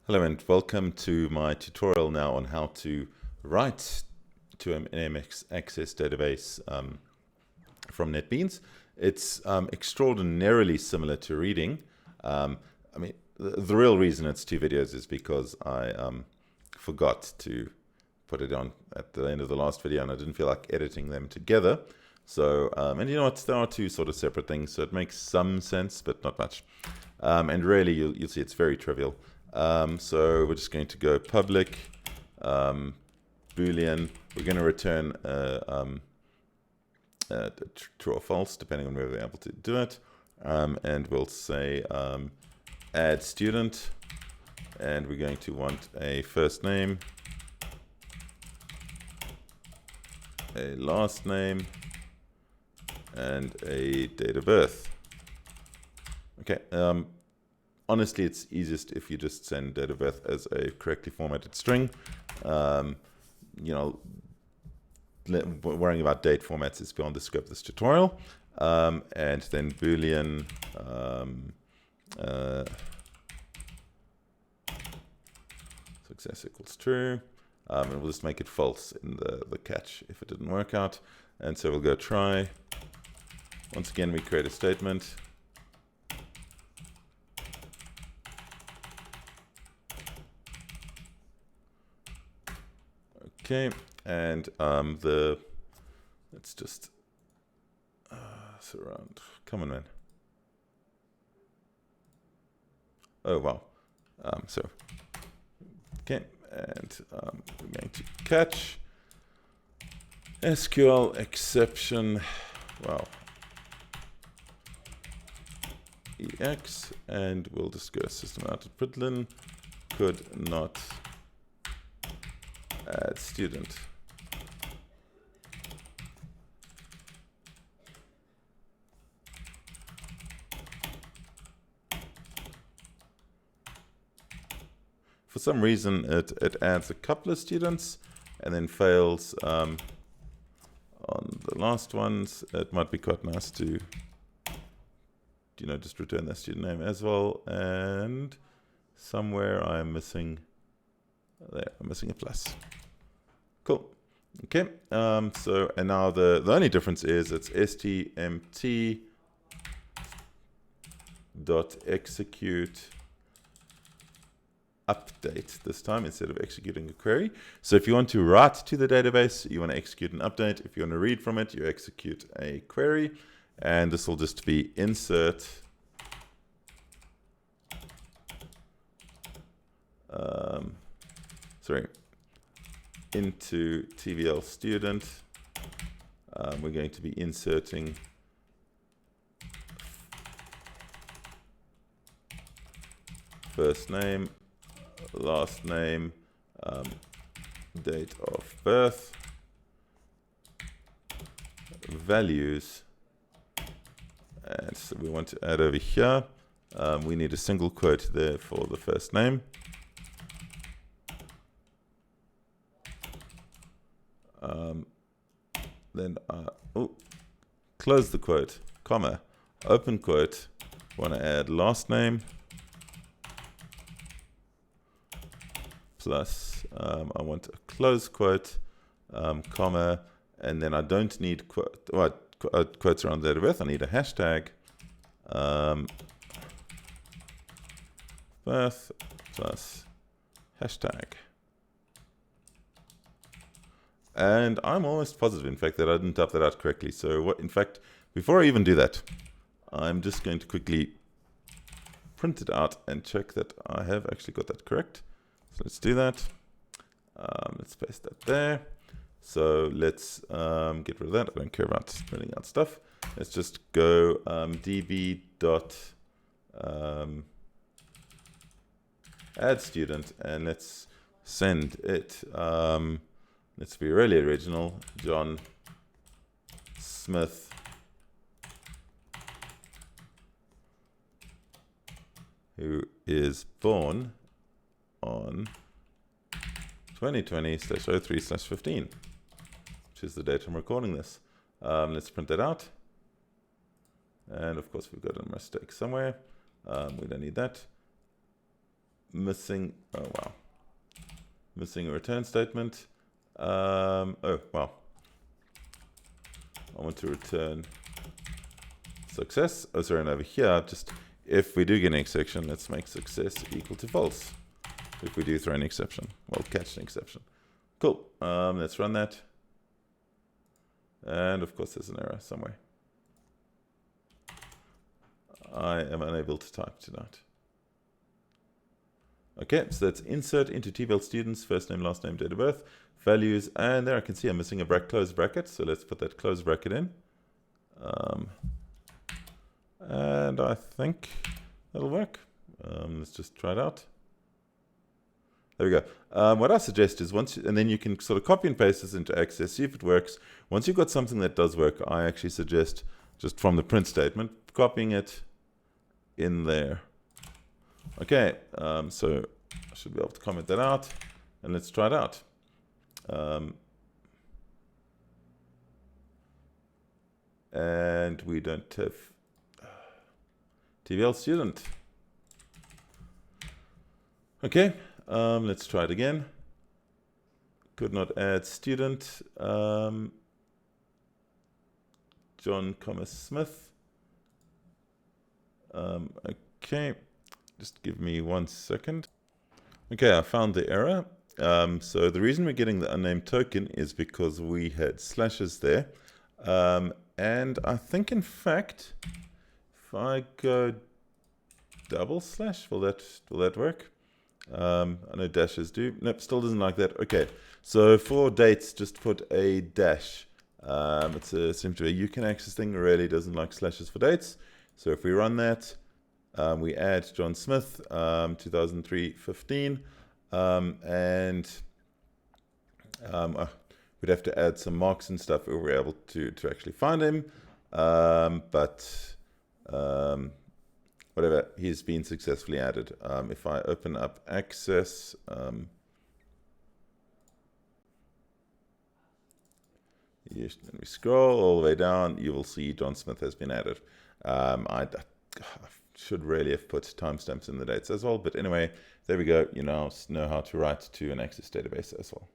Hello and welcome to my tutorial now on how to write to an MX Access database from Netbeans. It's extraordinarily similar to reading. I mean, the real reason it's two videos is because I forgot to put it on at the end of the last video and I didn't feel like editing them together. So, and you know what, there are two sort of separate things, so it makes some sense, but not much. And really, you'll see it's very trivial. So we're just going to go public Boolean. We're going to return true or false, depending on whether we're able to do it. And we'll say add student. And we're going to want a first name, a last name, and a date of birth. Okay. Honestly, it's easiest if you just send date of birth as a correctly formatted string. You know, worrying about date formats is beyond the scope of this tutorial. And then Boolean success equals true. And we'll just make it false in the catch if it didn't work out. And so we'll go try. Once again, we create a statement. Okay, and let's just surround. Come on, man. Oh wow. Okay, and we're going to catch SQL exception. Wow. EX, and we'll just go system out at println could not add student. For some reason, it adds a couple of students and then fails on the last ones. It might be quite nice to, you know, just return the student name as well. And somewhere I'm missing. There, I'm missing a plus. Cool. Okay. So, and now the only difference is it's stmt dot execute update this time instead of executing a query. So if you want to write to the database, you want to execute an update. If you want to read from it, you execute a query. And this will just be insert into TVL student. We're going to be inserting first name, last name, date of birth, values, and so we want to add over here. We need a single quote there for the first name. Then close the quote, comma, open quote. Want to add last name plus I want a close quote, comma, and then I don't need quotes around the date of birth. I need a hashtag birth plus hashtag. And I'm almost positive, in fact, that I didn't type that out correctly. So what, in fact, before I even do that, I'm just going to quickly print it out and check that I have actually got that correct. So let's do that. Let's paste that there. So let's get rid of that. I don't care about printing out stuff. Let's just go db dot add student, and let's send it. Let's be really original. John Smith, who is born on 2020/03/15, which is the date I'm recording this. Let's print that out. And of course, we've got a mistake somewhere. We don't need that. missing, oh wow, missing a return statement. Oh wow, I want to return success. Oh, sorry, and over here, just if we do get an exception, let's make success equal to false. If we do throw an exception, we'll catch an exception. Cool. Let's run that. And of course, there's an error somewhere. I am unable to type tonight. Okay, so that's insert into TVL students, first name, last name, date of birth, values, and there I can see I'm missing a closed bracket, so let's put that closed bracket in. And I think that'll work. Let's just try it out. There we go. What I suggest is and then you can sort of copy and paste this into Access, see if it works. Once you've got something that does work, I actually suggest just from the print statement, copying it in there. Okay, so I should be able to comment that out, and let's try it out. And we don't have TVL student. Okay, let's try it again. Could not add student. John, Smith. Okay, just give me 1 second. Okay, I found the error. So the reason we're getting the unnamed token is because we had slashes there. And I think, in fact, if I go double slash, will that work? I know dashes do. Nope, still doesn't like that. Okay, so for dates, just put a dash. It's essentially a you can access thing. Really doesn't like slashes for dates. So if we run that, we add John Smith, 2003-15, and we'd have to add some marks and stuff if we were able to actually find him. But whatever, he's been successfully added. If I open up Access, and we scroll all the way down, you will see John Smith has been added. I should really have put timestamps in the dates as well, but anyway, there we go. You now know how to write to an Access database as well.